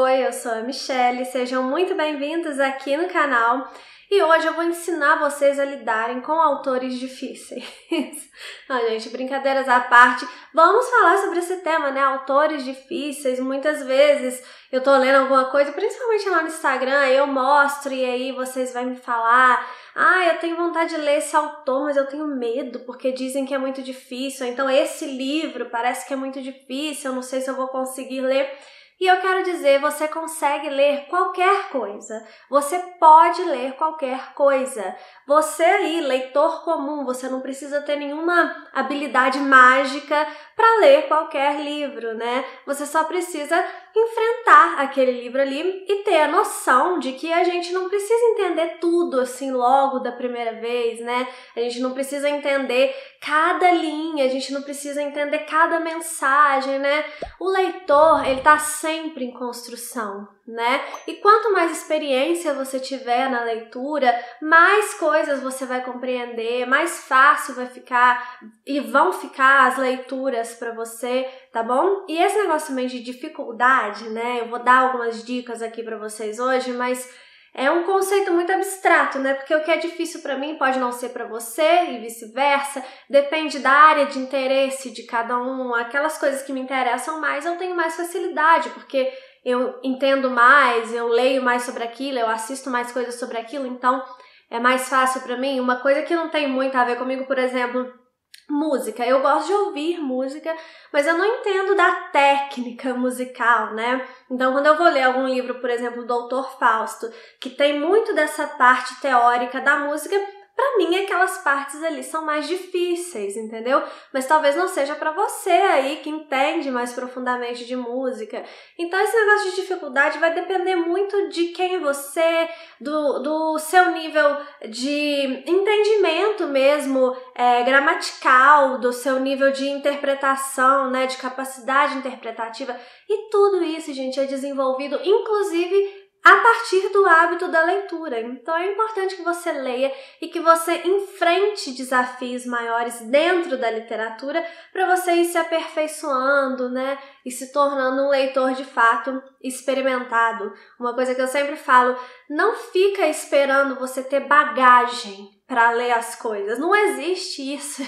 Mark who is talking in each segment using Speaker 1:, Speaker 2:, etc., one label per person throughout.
Speaker 1: Oi, eu sou a Michelle, sejam muito bem-vindos aqui no canal e hoje eu vou ensinar vocês a lidarem com autores difíceis. Não, gente, brincadeiras à parte, vamos falar sobre esse tema, né? Autores difíceis. Muitas vezes eu tô lendo alguma coisa, principalmente lá no Instagram, eu mostro e aí vocês vão me falar: eu tenho vontade de ler esse autor, mas eu tenho medo porque dizem que é muito difícil, então esse livro parece que é muito difícil, eu não sei se eu vou conseguir ler. E eu quero dizer, você consegue ler qualquer coisa, você pode ler qualquer coisa. Você aí, leitor comum, você não precisa ter nenhuma habilidade mágica para ler qualquer livro, né? Você só precisa enfrentar aquele livro ali e ter a noção de que a gente não precisa entender tudo assim logo da primeira vez, né? A gente não precisa entender cada linha, a gente não precisa entender cada mensagem, né? O leitor, ele tá sempre em construção, né? E quanto mais experiência você tiver na leitura, mais coisas você vai compreender, mais fácil vai ficar e vão ficar as leituras para você, tá bom? E esse negócio também de dificuldade, né? Eu vou dar algumas dicas aqui para vocês hoje, mas é um conceito muito abstrato, né? Porque o que é difícil para mim pode não ser para você e vice-versa. Depende da área de interesse de cada um. Aquelas coisas que me interessam mais, eu tenho mais facilidade, porque eu entendo mais, eu leio mais sobre aquilo, eu assisto mais coisas sobre aquilo, então é mais fácil para mim. Uma coisa que não tem muito a ver comigo, por exemplo, música. Eu gosto de ouvir música, mas eu não entendo da técnica musical, né? Então, quando eu vou ler algum livro, por exemplo, do Dr. Fausto, que tem muito dessa parte teórica da música, pra mim aquelas partes ali são mais difíceis, entendeu? Mas talvez não seja pra você aí que entende mais profundamente de música. Então esse negócio de dificuldade vai depender muito de quem é você, do seu nível de entendimento mesmo, gramatical, do seu nível de interpretação, né, de capacidade interpretativa. E tudo isso, gente, é desenvolvido inclusive a partir do hábito da leitura. Então é importante que você leia e que você enfrente desafios maiores dentro da literatura para você ir se aperfeiçoando, né? E se tornando um leitor de fato experimentado. Uma coisa que eu sempre falo, não fica esperando você ter bagagem para ler as coisas. Não existe isso.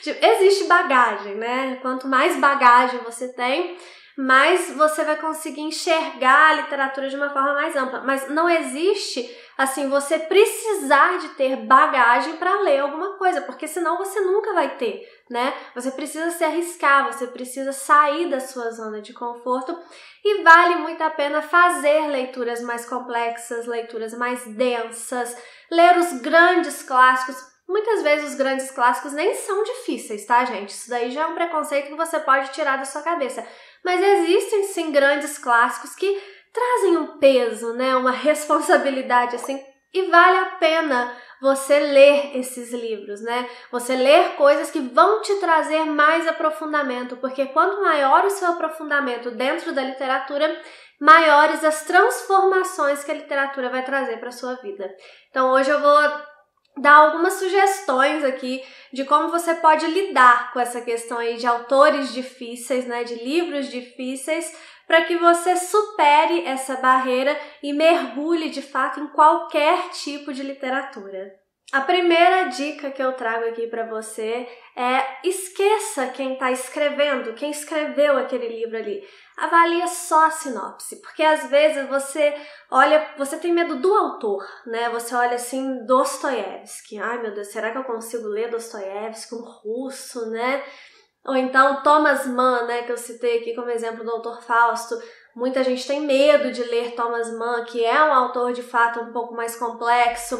Speaker 1: Existe bagagem, né? Quanto mais bagagem você tem, mas você vai conseguir enxergar a literatura de uma forma mais ampla. Mas não existe, assim, você precisar de ter bagagem para ler alguma coisa, porque senão você nunca vai ter, né? Você precisa se arriscar, você precisa sair da sua zona de conforto e vale muito a pena fazer leituras mais complexas, leituras mais densas, ler os grandes clássicos. Muitas vezes os grandes clássicos nem são difíceis, tá, gente? Isso daí já é um preconceito que você pode tirar da sua cabeça. Mas existem, sim, grandes clássicos que trazem um peso, né? Uma responsabilidade, assim, e vale a pena você ler esses livros, né? Você ler coisas que vão te trazer mais aprofundamento, porque quanto maior o seu aprofundamento dentro da literatura, maiores as transformações que a literatura vai trazer para a sua vida. Então hoje eu vou dar algumas sugestões aqui de como você pode lidar com essa questão aí de autores difíceis, né, de livros difíceis, para que você supere essa barreira e mergulhe de fato em qualquer tipo de literatura. A primeira dica que eu trago aqui para você é: esqueça quem está escrevendo, quem escreveu aquele livro ali. Avalia só a sinopse, porque às vezes você olha, você tem medo do autor, né? Você olha assim, Dostoiévski. Ai, meu Deus, será que eu consigo ler Dostoiévski, um russo, né? Ou então Thomas Mann, né, que eu citei aqui como exemplo do Dr. Fausto. Muita gente tem medo de ler Thomas Mann, que é um autor de fato um pouco mais complexo.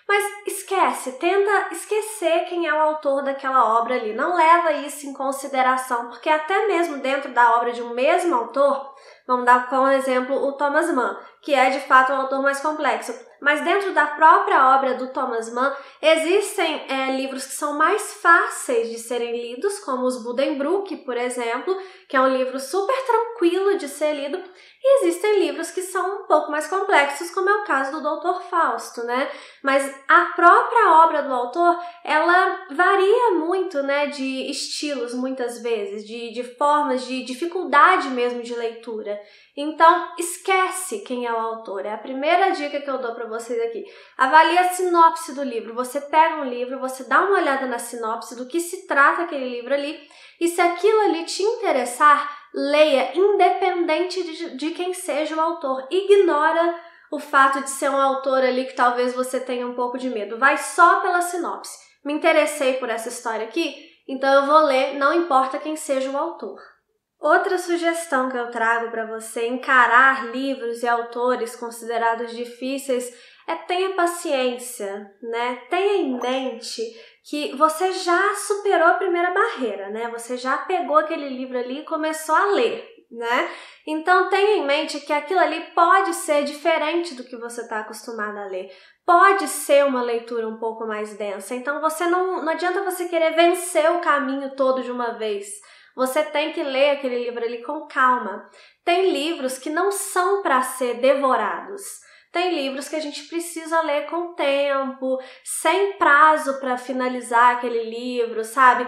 Speaker 1: Mas esquece, tenta esquecer quem é o autor daquela obra ali. Não leva isso em consideração, porque até mesmo dentro da obra de um mesmo autor, vamos dar como exemplo o Thomas Mann, que é de fato um autor mais complexo. mas dentro da própria obra do Thomas Mann existem livros que são mais fáceis de serem lidos, como os Buddenbrook, por exemplo, que é um livro super tranquilo de ser lido, e existem livros que são um pouco mais complexos, como é o caso do Dr. Fausto, né? Mas a própria obra do autor, ela varia muito, né, de estilos, muitas vezes, de formas, de dificuldade mesmo de leitura. Então, esquece quem é o autor. É a primeira dica que eu dou para vocês aqui. Avalie a sinopse do livro. Você pega um livro, você dá uma olhada na sinopse do que se trata aquele livro ali, e se aquilo ali te interessar, leia, independente de quem seja o autor. Ignora o fato de ser um autor ali que talvez você tenha um pouco de medo. Vai só pela sinopse. Me interessei por essa história aqui, então eu vou ler, não importa quem seja o autor. Outra sugestão que eu trago para você encarar livros e autores considerados difíceis é tenha paciência, né? Tenha em mente que você já superou a primeira barreira, né? Você já pegou aquele livro ali e começou a ler, né? Então tenha em mente que aquilo ali pode ser diferente do que você está acostumado a ler. Pode ser uma leitura um pouco mais densa. Então você não adianta você querer vencer o caminho todo de uma vez. Você tem que ler aquele livro ali com calma. Tem livros que não são para ser devorados. Tem livros que a gente precisa ler com tempo, sem prazo para finalizar aquele livro, sabe?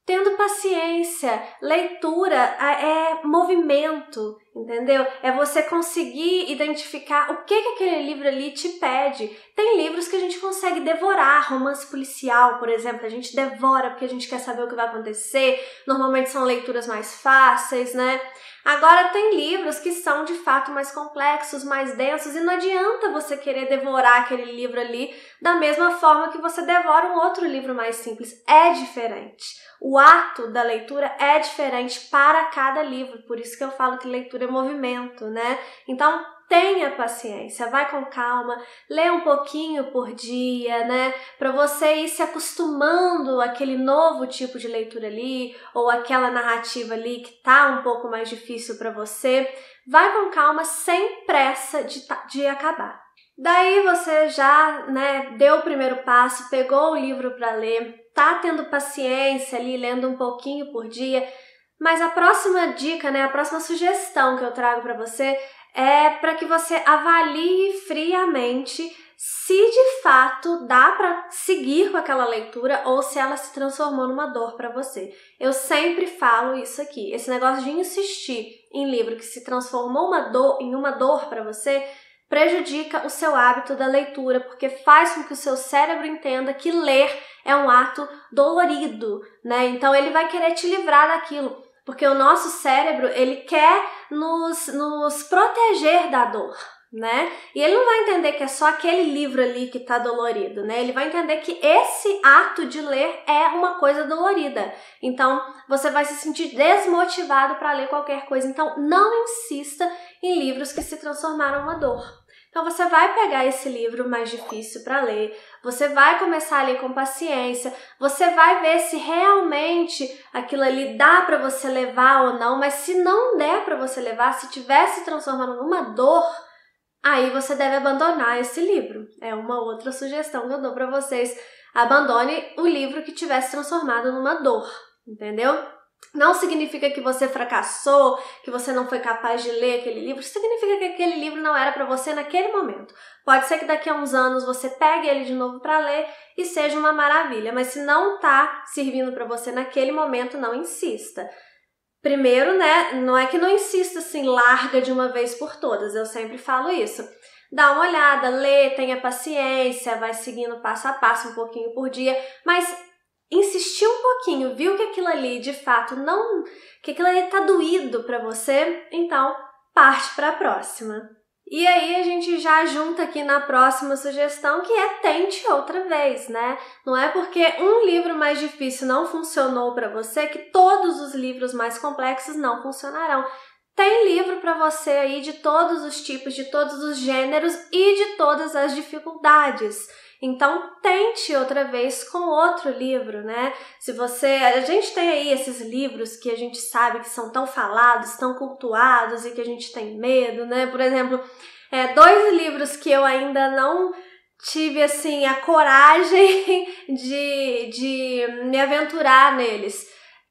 Speaker 1: Tendo paciência. Leitura é movimento, entendeu? É você conseguir identificar o que aquele livro ali te pede. Tem livros que a gente consegue devorar, romance policial, por exemplo, a gente devora porque a gente quer saber o que vai acontecer. Normalmente são leituras mais fáceis, né? Agora tem livros que são de fato mais complexos, mais densos, e não adianta você querer devorar aquele livro ali da mesma forma que você devora um outro livro mais simples. É diferente. O ato da leitura é diferente para cada livro, por isso que eu falo que leitura é movimento, né? Então, tenha paciência, vai com calma, lê um pouquinho por dia, né? Para você ir se acostumando àquele novo tipo de leitura ali, ou aquela narrativa ali que tá um pouco mais difícil para você. Vai com calma, sem pressa de acabar. Daí você já, né, deu o primeiro passo, pegou o livro para ler, tá tendo paciência ali, lendo um pouquinho por dia, mas a próxima dica, né, a próxima sugestão que eu trago para você é para que você avalie friamente se de fato dá para seguir com aquela leitura ou se ela se transformou numa dor para você. Eu sempre falo isso aqui, esse negócio de insistir em livro que se transformou em uma dor para você prejudica o seu hábito da leitura, porque faz com que o seu cérebro entenda que ler é um ato dolorido, né? Então ele vai querer te livrar daquilo, porque o nosso cérebro, ele quer nos proteger da dor, né? E ele não vai entender que é só aquele livro ali que tá dolorido, né? Ele vai entender que esse ato de ler é uma coisa dolorida. Então, você vai se sentir desmotivado para ler qualquer coisa. Então, não insista em livros que se transformaram numa dor. Então, você vai pegar esse livro mais difícil para ler, você vai começar a ler com paciência, você vai ver se realmente aquilo ali dá para você levar ou não, mas se não der para você levar, se tiver se transformando numa dor, aí você deve abandonar esse livro. É uma outra sugestão que eu dou para vocês. Abandone o livro que tiver se transformado numa dor, entendeu? Não significa que você fracassou, que você não foi capaz de ler aquele livro. Significa que aquele livro não era para você naquele momento. Pode ser que daqui a uns anos você pegue ele de novo para ler e seja uma maravilha. Mas se não está servindo para você naquele momento, não insista. Primeiro, né, não é que não insista assim, larga de uma vez por todas. Eu sempre falo isso. Dá uma olhada, lê, tenha paciência, vai seguindo passo a passo, um pouquinho por dia, mas insistiu um pouquinho, viu que aquilo ali de fato que aquilo ali tá doído pra você, então parte para a próxima. E aí a gente já junta aqui na próxima sugestão, que é tente outra vez, né? Não é porque um livro mais difícil não funcionou para você que todos os livros mais complexos não funcionarão. Tem livro para você aí de todos os tipos, de todos os gêneros e de todas as dificuldades. Então, tente outra vez com outro livro, né? A gente tem aí esses livros que a gente sabe que são tão falados, tão cultuados e que a gente tem medo, né? Por exemplo, Dois livros que eu ainda não tive, assim, a coragem de me aventurar neles,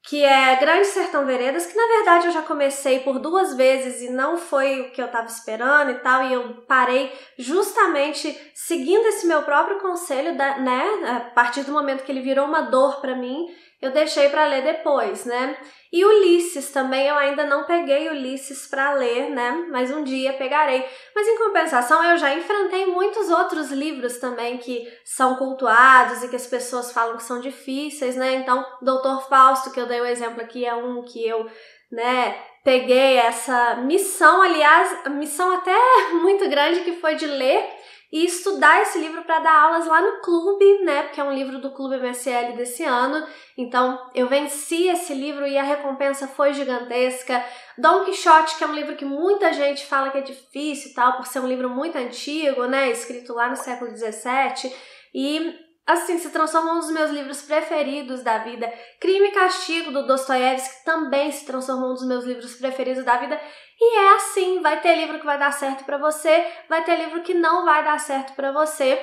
Speaker 1: que é Grande Sertão Veredas, que na verdade eu já comecei por 2 vezes e não foi o que eu tava esperando e tal, e eu parei justamente seguindo esse meu próprio conselho, né, a partir do momento que ele virou uma dor pra mim, eu deixei pra ler depois, né. E Ulisses também, eu ainda não peguei Ulisses pra ler, né, mas um dia pegarei. Mas em compensação, eu já enfrentei muitos outros livros também que são cultuados e que as pessoas falam que são difíceis, né, então Doutor Fausto, que eu dei o exemplo aqui, é um que eu, né, peguei essa missão, aliás, missão até muito grande, que foi de ler e estudar esse livro para dar aulas lá no clube, né, porque é um livro do Clube MSL desse ano, então eu venci esse livro e a recompensa foi gigantesca. Dom Quixote, que é um livro que muita gente fala que é difícil e tal, por ser um livro muito antigo, né, escrito lá no século XVII, e assim, se transformou um dos meus livros preferidos da vida. Crime e Castigo, do Dostoiévski, também se transformou um dos meus livros preferidos da vida. E é assim, vai ter livro que vai dar certo pra você, vai ter livro que não vai dar certo pra você,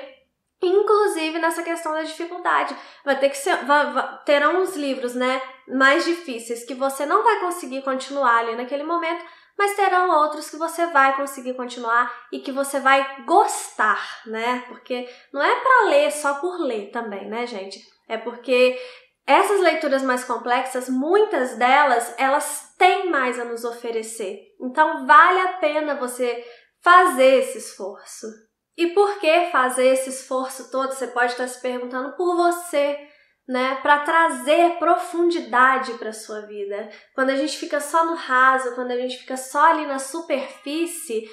Speaker 1: inclusive nessa questão da dificuldade. Vai ter que ser, terão uns livros, né, mais difíceis que você não vai conseguir continuar ali naquele momento, mas terão outros que você vai conseguir continuar e que você vai gostar, né? Porque não é pra ler só por ler também, né, gente? É porque essas leituras mais complexas, muitas delas, elas têm mais a nos oferecer. Então, vale a pena você fazer esse esforço. E por que fazer esse esforço todo? Você pode estar se perguntando por você, né, para trazer profundidade para sua vida. Quando a gente fica só no raso, quando a gente fica só ali na superfície,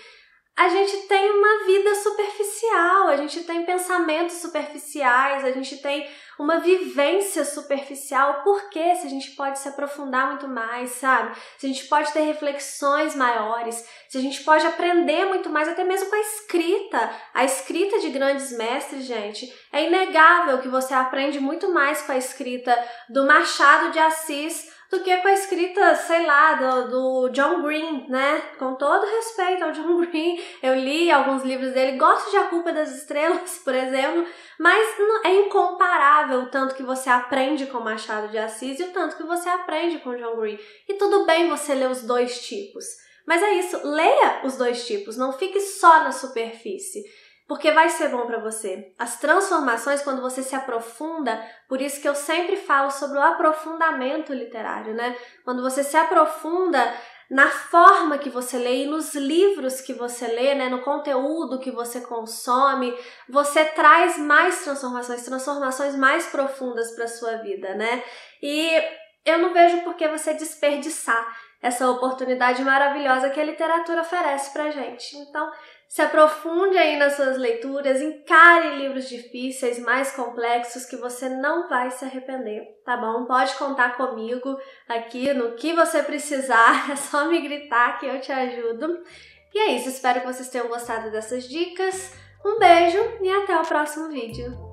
Speaker 1: a gente tem uma vida superficial, a gente tem pensamentos superficiais, a gente tem uma vivência superficial. Por quê? Se a gente pode se aprofundar muito mais, sabe? Se a gente pode ter reflexões maiores, se a gente pode aprender muito mais, até mesmo com a escrita de grandes mestres, gente. É inegável que você aprende muito mais com a escrita do Machado de Assis do que com a escrita, sei lá, do John Green, né? Com todo respeito ao John Green, eu li alguns livros dele, gosto de A Culpa das Estrelas, por exemplo, mas é incomparável o tanto que você aprende com Machado de Assis e o tanto que você aprende com John Green. E tudo bem você ler os dois tipos, mas é isso, leia os dois tipos, não fique só na superfície. Porque vai ser bom para você. As transformações, quando você se aprofunda, por isso que eu sempre falo sobre o aprofundamento literário, né? Quando você se aprofunda na forma que você lê e nos livros que você lê, né? No conteúdo que você consome, você traz mais transformações mais profundas para sua vida, né? E eu não vejo por que você desperdiçar essa oportunidade maravilhosa que a literatura oferece pra gente. Então, se aprofunde aí nas suas leituras, encare livros difíceis, mais complexos, que você não vai se arrepender, tá bom? Pode contar comigo aqui no que você precisar, é só me gritar que eu te ajudo. E é isso, espero que vocês tenham gostado dessas dicas. Um beijo e até o próximo vídeo.